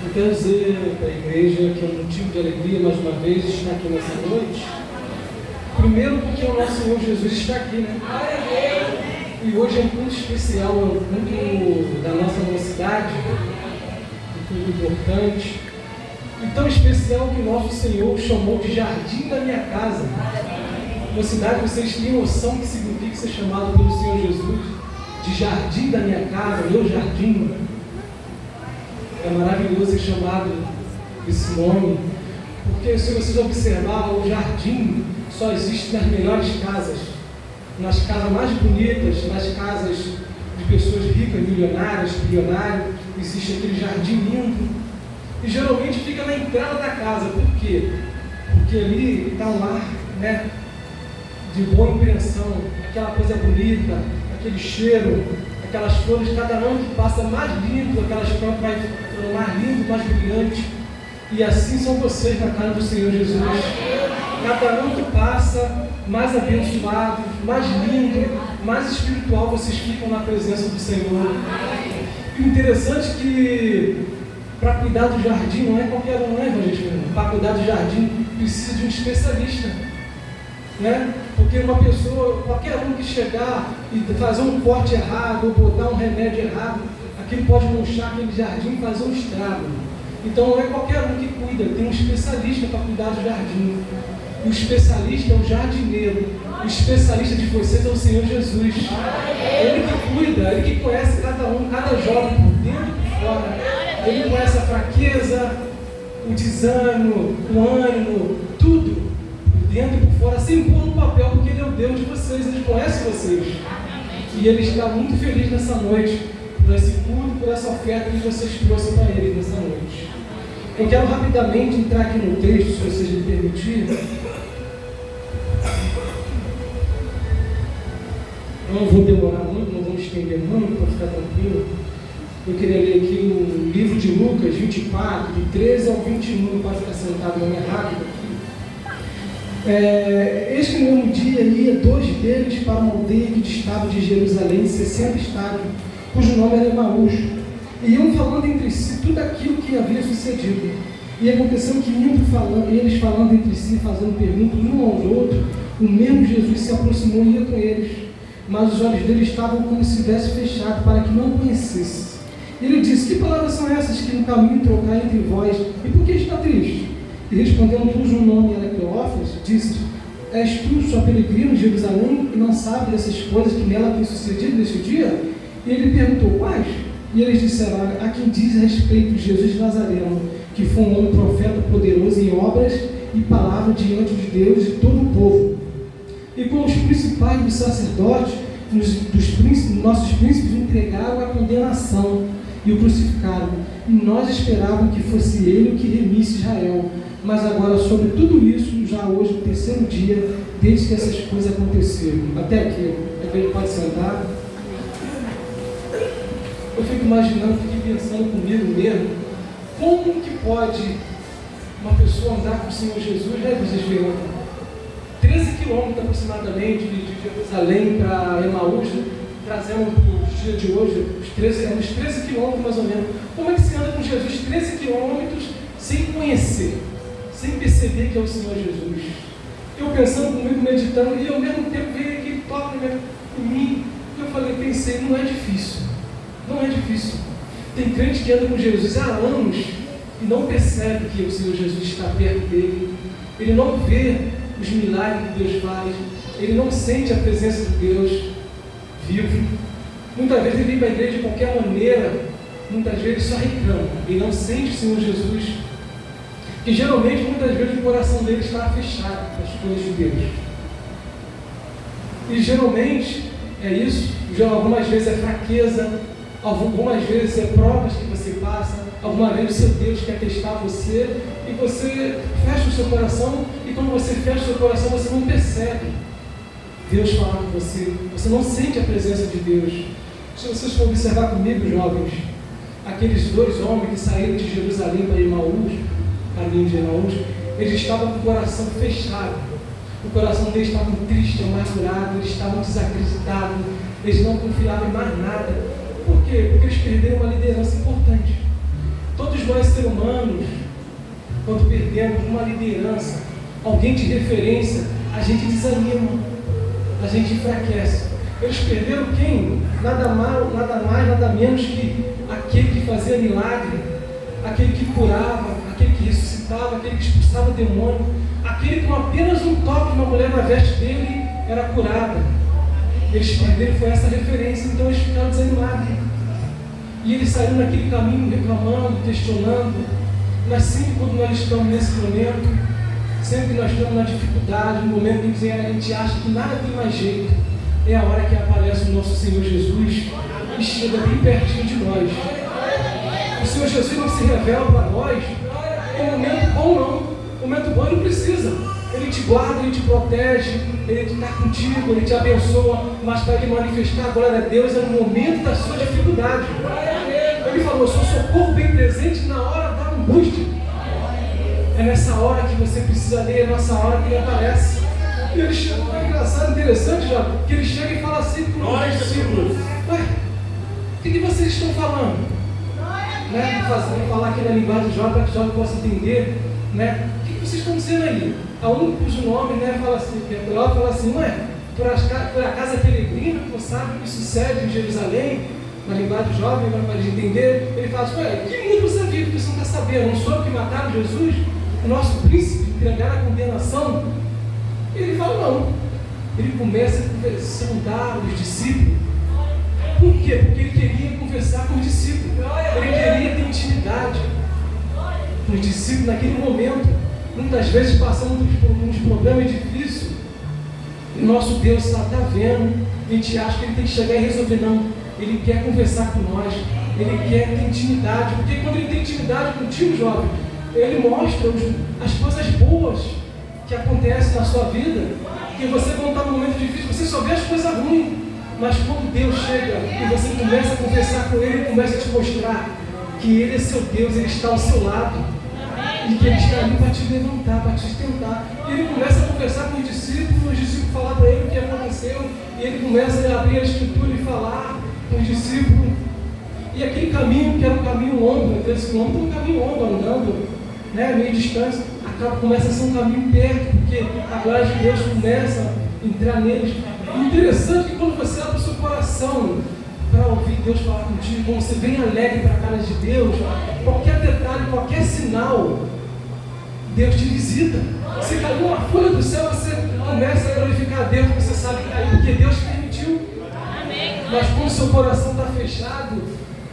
Eu quero dizer para a igreja que é um motivo de alegria, mais uma vez, estar aqui nessa noite. Primeiro porque o nosso Senhor Jesus está aqui, né? E hoje é um ponto especial, é um ponto da nossa mocidade, um ponto importante. E tão especial que o nosso Senhor chamou de jardim da minha casa. Mocidade, vocês têm noção que significa ser chamado pelo Senhor Jesus de jardim da minha casa, meu jardim? É maravilhoso ser chamado esse nome, porque se vocês observar, o jardim só existe nas melhores casas, nas casas mais bonitas, nas casas de pessoas ricas, milionárias, bilionários, existe aquele jardim lindo, e geralmente fica na entrada da casa. Por quê? Porque ali está um lar, né, de boa impressão, aquela coisa bonita, aquele cheiro, aquelas flores, cada ano que passa mais lindo, aquelas plantas vai ficando mais lindo, mais brilhante. E assim são vocês na casa do Senhor Jesus. Cada ano que passa, mais abençoados, mais lindo, mais espiritual vocês ficam na presença do Senhor. E o interessante é que para cuidar do jardim não é qualquer um, né, gente? Para cuidar do jardim precisa de um especialista, né? Porque uma pessoa, qualquer um que chegar e fazer um corte errado ou botar um remédio errado, aquilo pode manchar aquele jardim e fazer um estrago. Então não é qualquer um que cuida, tem um especialista para cuidar do jardim. O especialista é o jardineiro. O especialista de vocês é o Senhor Jesus. Ele que cuida, ele que conhece cada um, cada jovem por dentro e por fora. Ele conhece a fraqueza, o desânimo, o ânimo, tudo. Dentro e por fora, sem pôr no papel, porque Ele é o Deus de vocês, Ele conhece vocês. E Ele está muito feliz nessa noite, por esse culto, por essa oferta que vocês trouxeram para Ele nessa noite. Eu quero rapidamente entrar aqui no texto, se vocês me permitirem. Não vou demorar muito, não vou me estender muito, para ficar tranquilo. Eu queria ler aqui o livro de Lucas 24, de 13 ao 21, para ficar sentado na minha rápida aqui. Este mesmo dia ia 2 deles para uma aldeia que distava de Jerusalém 60 estádios, cujo nome era Emaús, e iam falando entre si tudo aquilo que havia sucedido. E aconteceu que eles falando entre si, fazendo perguntas um ao outro, o mesmo Jesus se aproximou e ia com eles, mas os olhos deles estavam como se tivesse fechado, para que não o conhecesse. E ele disse: que palavras são essas que no caminho trocar entre vós, e por que está triste? E respondendo, cujo nome era Cleófas, disse: és tu só peregrino em Jerusalém e não sabe dessas coisas que nela têm sucedido neste dia? E ele perguntou: quais? E eles disseram: a quem diz a respeito de Jesus de Nazareno, que foi um homem profeta poderoso em obras e palavra diante de Deus e todo o povo. E com os principais dos sacerdotes, nossos príncipes entregaram a condenação e o crucificaram. E nós esperávamos que fosse ele o que remisse Israel. Mas agora, sobre tudo isso, já hoje, o 3º dia, desde que essas coisas aconteceram. Até aqui, a igreja pode sentar. Eu fico imaginando, fiquei pensando comigo mesmo, como que pode uma pessoa andar com o Senhor Jesus, né, vocês viram? 13 quilômetros aproximadamente de Jerusalém para Emaús, trazendo para os dias de hoje, uns 13 quilômetros mais ou menos. Como é que se anda com Jesus 13 quilômetros sem conhecer? Sem perceber que é o Senhor Jesus? Eu pensando comigo, meditando, e ao mesmo tempo veio aquele toque em mim. Eu pensei, não é difícil. Não é difícil. Tem crente que anda com Jesus há anos e não percebe que o Senhor Jesus está perto dele. Ele não vê os milagres que Deus faz. Ele não sente a presença de Deus vivo. Muitas vezes ele vem para a igreja de qualquer maneira. Muitas vezes ele só reclama. Ele não sente o Senhor Jesus. Que geralmente, muitas vezes, o coração dele está fechado para as coisas de Deus. E geralmente é isso. Algumas vezes é fraqueza, algumas vezes é provas que você passa, algumas vezes o seu Deus quer testar você, e você fecha o seu coração, e quando você fecha o seu coração, você não percebe Deus falar com você, você não sente a presença de Deus. Se vocês for observar comigo, jovens, aqueles 2 homens que saíram de Jerusalém para Emaús, caminho de Emaús, eles estavam com o coração fechado, o coração deles estava triste, amargurado, eles estavam desacreditados, eles não confiavam em mais nada. Por quê? Porque eles perderam uma liderança importante. Todos nós, seres humanos, quando perdemos uma liderança, alguém de referência, a gente desanima, a gente enfraquece. Eles perderam quem? Nada mais, nada menos que aquele que fazia milagre, aquele que curava, aquele que ressuscitava, aquele que expulsava demônio, aquele que com apenas um toque de uma mulher na veste dele era curada. Eles perderam, foi essa referência, então eles ficaram desanimados. E eles saíram naquele caminho reclamando, questionando. Mas sempre quando nós estamos nesse momento, sempre que nós estamos na dificuldade, no momento em que a gente acha que nada tem mais jeito, é a hora que aparece o nosso Senhor Jesus e chega bem pertinho de nós. O Senhor Jesus não se revela para nós em momento bom, não. O momento bom ele não precisa. Ele te guarda, ele te protege, ele está contigo, ele te abençoa, mas para ele manifestar a glória a Deus é no momento da sua dificuldade. Ele falou, eu sou socorro bem presente na hora da angústia. É nessa hora que você precisa ler, é nessa hora que ele aparece. E ele chega, é engraçado, interessante, já, que ele chega e fala assim para os discípulos: ué, o que vocês estão falando? Né? Vou falar aqui na linguagem de Jó para que Jó possa entender, né? O que vocês estão dizendo aí? A um cujo nome, né, fala assim, Jó fala assim, ué, por acaso é peregrino, que não sabe o que sucede em Jerusalém, na linguagem jovem, para a gente entender, ele fala assim, ué, que mundo você vive que você não está sabendo? Não soube que mataram Jesus, o nosso príncipe, entregaram a condenação? Ele fala, não. Ele começa a sondar os discípulos. Por quê? Porque ele queria conversar com os discípulos. Ele queria ter intimidade com os discípulos naquele momento. Muitas vezes passamos por uns problemas difíceis. E nosso Deus está vendo. A gente acha que ele tem que chegar e resolver. Não. Ele quer conversar com nós. Ele quer ter intimidade. Porque quando ele tem intimidade contigo, jovem, ele mostra as coisas boas que acontecem na sua vida. Porque você, quando está num momento difícil, você só vê as coisas ruins. Mas quando Deus chega e você começa a conversar com Ele, Ele começa a te mostrar que Ele é seu Deus, Ele está ao seu lado. E que Ele está ali para te levantar, para te sustentar. E Ele começa a conversar com os discípulos falar para Ele o que aconteceu. E Ele começa a abrir a Escritura e falar com os discípulos. E aquele caminho, que era um caminho longo, esse quilômetros, um caminho longo, andando, né, meio distante, começa a ser um caminho perto, porque a glória de Deus começa a entrar neles. Interessante que quando você abre o seu coração para ouvir Deus falar contigo, quando você vem alegre para a cara de Deus, qualquer detalhe, qualquer sinal, Deus te visita. Se caiu uma folha do céu, você começa a glorificar a Deus, porque você sabe que caiu, porque Deus permitiu. Mas quando o seu coração está fechado,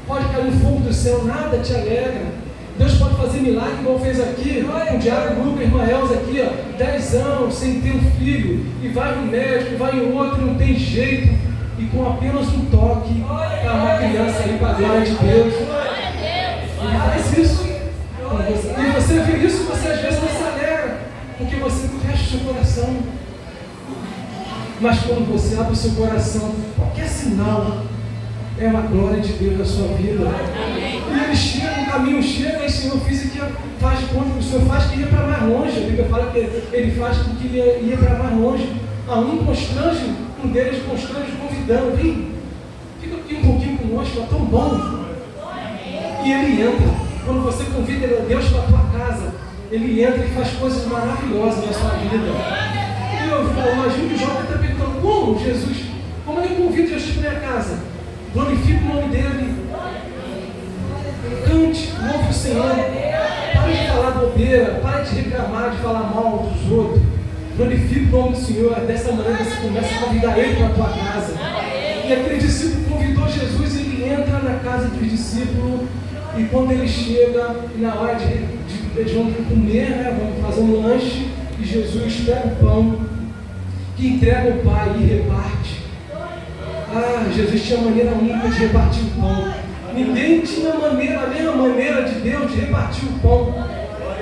pode cair um fogo do céu, nada te alegra. Deus pode fazer milagre, igual fez aqui, com o Diário Lucas, irmã Elza aqui, 10 anos sem ter um filho, e vai no médico, vai em outro, não tem jeito, e com apenas um toque, está uma criança ali para a glória de Deus. Ele faz isso. E você vê isso, você às vezes não se alegra, porque você não fecha o seu coração. Mas quando você abre o seu coração, qualquer sinal é uma glória de Deus na sua vida. E ele chega, o caminho chega, e o Senhor fez que faz conta, o Senhor faz que ia para mais longe. A Bíblia fala que ele faz com que ia para mais longe. A um constrange, um deles constrange convidando, vem, fica aqui um pouquinho conosco, é tão bom. E ele entra. Quando você convida Deus para a tua casa, ele entra e faz coisas maravilhosas na sua vida. E eu imagino que o Jó está perguntando, como Jesus, como ele convida Jesus para a minha casa? Glorifique o nome dele. Cante, louve o Senhor. Pare de falar bobeira, pare de reclamar, de falar mal dos outros. Glorifique o nome do Senhor. Dessa maneira você começa a convidar Ele para a tua casa. E aquele discípulo convidou Jesus, ele entra na casa dos discípulos. E quando ele chega, na hora de eles vão comer, né, vão fazer um lanche, e Jesus pega o pão, que entrega ao Pai e reparte. Jesus tinha maneira única de repartir o pão. Ninguém tinha a mesma maneira de Deus de repartir o pão.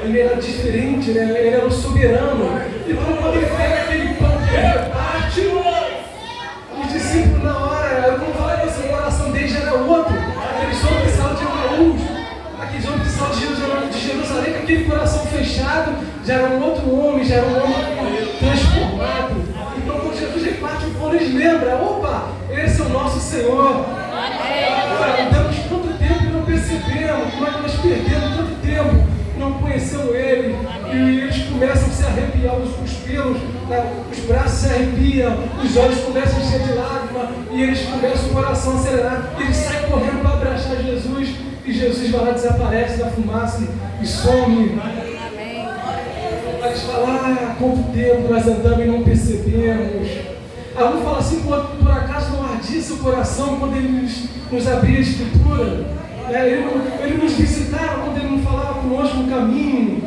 Ele era diferente, né? Ele era o soberano. Então quando ele pega aquele pão que ele reparte, os discípulos na hora, como eu falei, o coração deles já era outro. Aqueles homens que saíram de Emaús, aqueles homens que saíram de Jerusalém, com aquele coração fechado, já era um outro homem, já era um homem transformado. Então quando Jesus reparte o pão, eles lembram, opa, esse é o nosso Senhor. Damos tanto tempo e não percebemos como é que nós perderam tanto tempo, não conheceram Ele, e eles começam a se arrepiar, os pelos, os braços se arrepiam, os olhos começam a encher de lágrimas, e eles começam o coração a acelerar, eles saem correndo para abraçar Jesus, e Jesus vai lá, desaparece da fumaça e some. Aí eles falam, há quanto tempo nós andamos e não percebemos. Aí um fala assim, por acaso não ardia seu coração quando ele nos abria a Escritura? Ele nos visitava quando ele não falava conosco no caminho.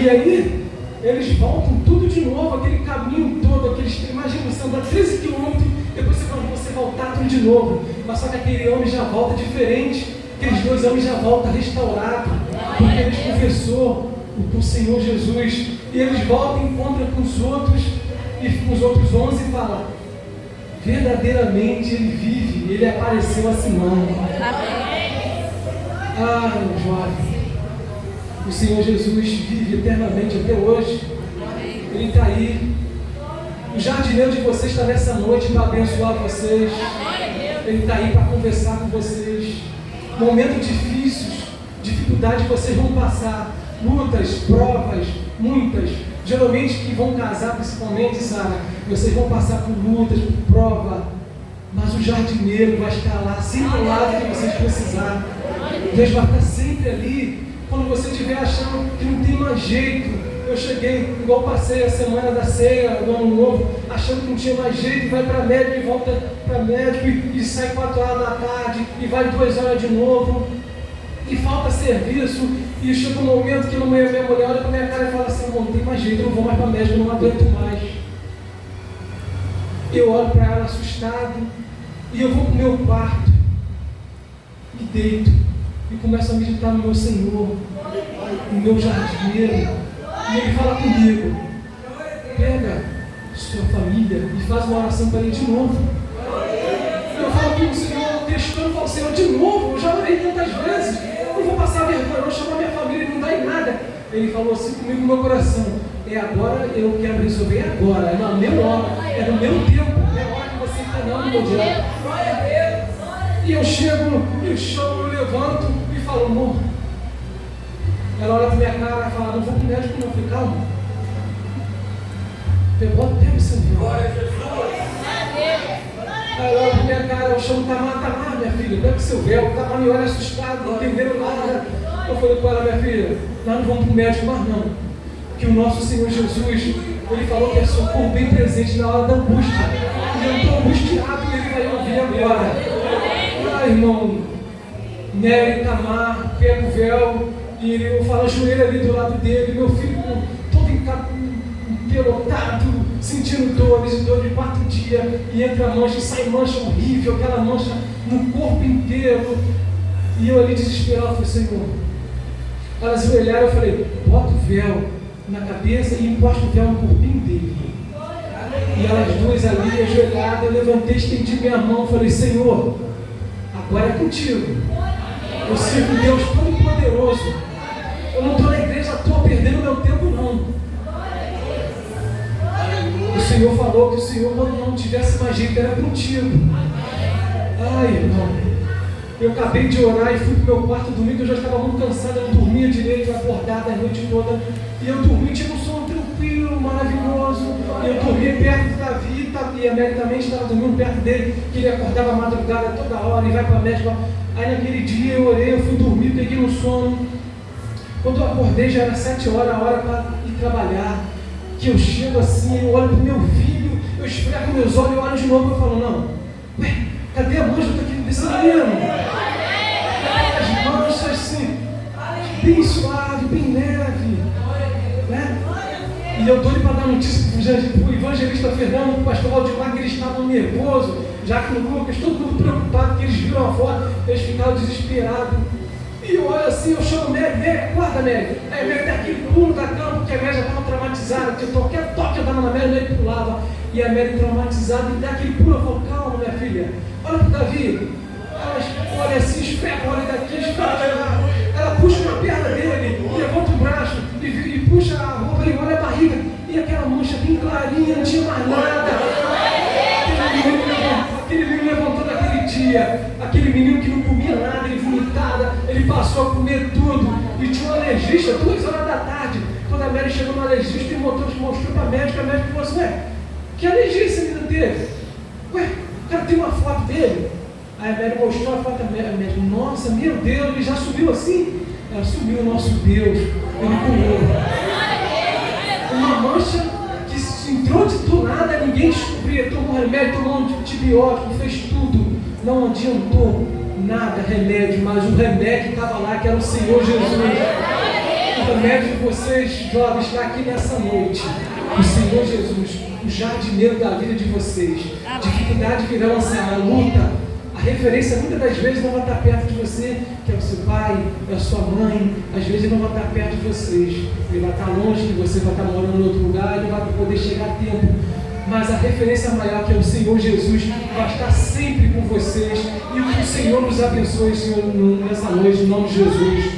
E aí, eles voltam tudo de novo, aquele caminho todo, imagina você andar 13 quilômetros, depois você voltar tudo de novo. Mas só que aquele homem já volta diferente, aqueles dois homens já voltam restaurados, porque eles confessou com o Senhor Jesus. E eles voltam e encontram com os outros, e com os outros 11 e falam, verdadeiramente ele vive, ele apareceu a Simão. Meu jovem, o Senhor Jesus vive eternamente até hoje. Ele está aí. O jardineiro de vocês está nessa noite para abençoar vocês. Ele está aí para conversar com vocês. Momentos difíceis, dificuldades que vocês vão passar, lutas, provas, muitas. Geralmente que vão casar, principalmente, Sara, vocês vão passar por lutas, por prova, mas o jardineiro vai estar lá, sempre ao lado que vocês precisarem. Deus vai estar sempre ali. Quando você estiver achando que não tem mais jeito, eu cheguei, igual passei a semana da ceia, do ano novo, achando que não tinha mais jeito, e vai para médico e volta para médico, e sai 4 horas da tarde, e vai 2 horas de novo, e falta serviço, e chega um momento que minha mulher olha para minha cara e fala assim, não tem mais jeito, eu não vou mais para médico, eu não aguento mais. Eu olho para ela assustado, e eu vou para o meu quarto, e deito, e começo a meditar no meu Senhor, no meu jardineiro, e Ele fala comigo, pega sua família e faz uma oração para Ele de novo. Eu falo com o Senhor, testando, eu falo, Senhor, de novo, eu já orei tantas vezes, eu não vou passar vergonha, eu vou chamar minha família e não dá em nada. Ele falou assim comigo no meu coração, agora eu quero resolver agora, é na minha hora, é no meu tempo, é a hora que você está dando, meu dia. E eu chego, eu chamo, eu levanto e falo, amor. Ela olha para minha cara e fala, não vou para o médico não, eu falei, calma. Pegou até o Senhor. Aí ela olha para minha cara, eu chamo Tamar, minha filha, pega o seu véu. Tamar me olha assustado, não entenderam nada. Eu falei com ela, minha filha, nós não vamos para o médico mais não. Que o nosso Senhor Jesus, Ele falou que é socorro bem presente na hora da angústia. E eu estou angustiado e Ele vai ouvir agora. Irmão, Nery, Tamar, pega o véu e eu falo, ajoelho ali do lado dele, meu filho todo empelotado, sentindo dores, dor de 4 dias, e entra a mancha, sai mancha horrível, aquela mancha no corpo inteiro, e eu ali desesperado, falei, Senhor, elas ajoelharam, eu falei, bota o véu na cabeça e encosta o véu no corpinho dele, e elas duas ali ajoelhadas, eu levantei, estendi minha mão, falei, Senhor, agora é contigo. Eu sirvo Deus Todo-Poderoso. Eu não estou na igreja à toa perdendo meu tempo, não. O Senhor falou que o Senhor, quando não tivesse mais jeito, era contigo. Irmão, eu acabei de orar e fui para o meu quarto dormir, que eu já estava muito cansado, eu não dormia direito, acordado a noite toda. E eu dormi, tinha um sono tranquilo, maravilhoso. E eu dormi perto do Davi, e a Mary também estava dormindo perto dele, que ele acordava à madrugada toda hora e vai para a médica. Aí naquele dia eu orei, eu fui dormir, peguei no sono. Quando eu acordei já era 7 horas, a hora para ir trabalhar. Que eu chego assim, eu olho para o meu filho, eu esfrego meus olhos, eu olho de novo e eu falo, não, cadê a mancha desse menino? As manchas assim, bem suave, bem leve, né? E eu doido para dar notícia para o evangelista Fernando, para o pastor Valdemar, que eles estavam nervosos, já que no Lucas, todo mundo preocupado, que eles viram a foto, eles ficaram desesperados. E eu olho assim, eu chamo o Mary, acorda, Mary. Aí a Mary dá aquele pulo da cama, porque a Mary já estava traumatizada, porque qualquer toque eu dava na Mary, ele pulava. E a Mary traumatizada, e dá aquele pulo, eu falo, calma, minha filha, olha para o Davi. Ela olha assim, esfrega, olha daqui, esfrega lá. Ela puxa uma perna dele, levanta o braço, e puxa a roupa, e olha a barriga. E aquela mancha bem clarinha, não tinha mais nada. Aquele menino levantou naquele dia, aquele menino que não comia nada, ele vomitava, passou a comer tudo e tinha um alergista, 2 horas da tarde. Quando a Mary chegou no alergista e mostrou para a médica falou assim: ué, que alergia esse menino teve? Ué, o cara tem uma foto dele. Aí a Mary mostrou a foto da médica. Nossa, meu Deus, ele já subiu assim? Ela subiu, o nosso Deus, ele curou. Uma mancha que se entrou do nada, ninguém descobria, tomou remédio, tomou antibiótico, fez tudo, não adiantou nada, remédio, mas o remédio estava lá, que era o Senhor Jesus. O remédio de vocês, jovens, está aqui nessa noite. O Senhor Jesus, o jardineiro da vida de vocês. Dificuldade virão a luta. A referência muitas das vezes não vai estar perto de você, que é o seu pai, é a sua mãe. Às vezes ele não vai estar perto de vocês. Ele vai estar longe de você, vai estar morando em outro lugar, ele vai poder chegar a tempo. Mas a referência maior, que é o Senhor Jesus, vai estar sempre com vocês. E que o Senhor nos abençoe, Senhor, nessa noite, em nome de Jesus.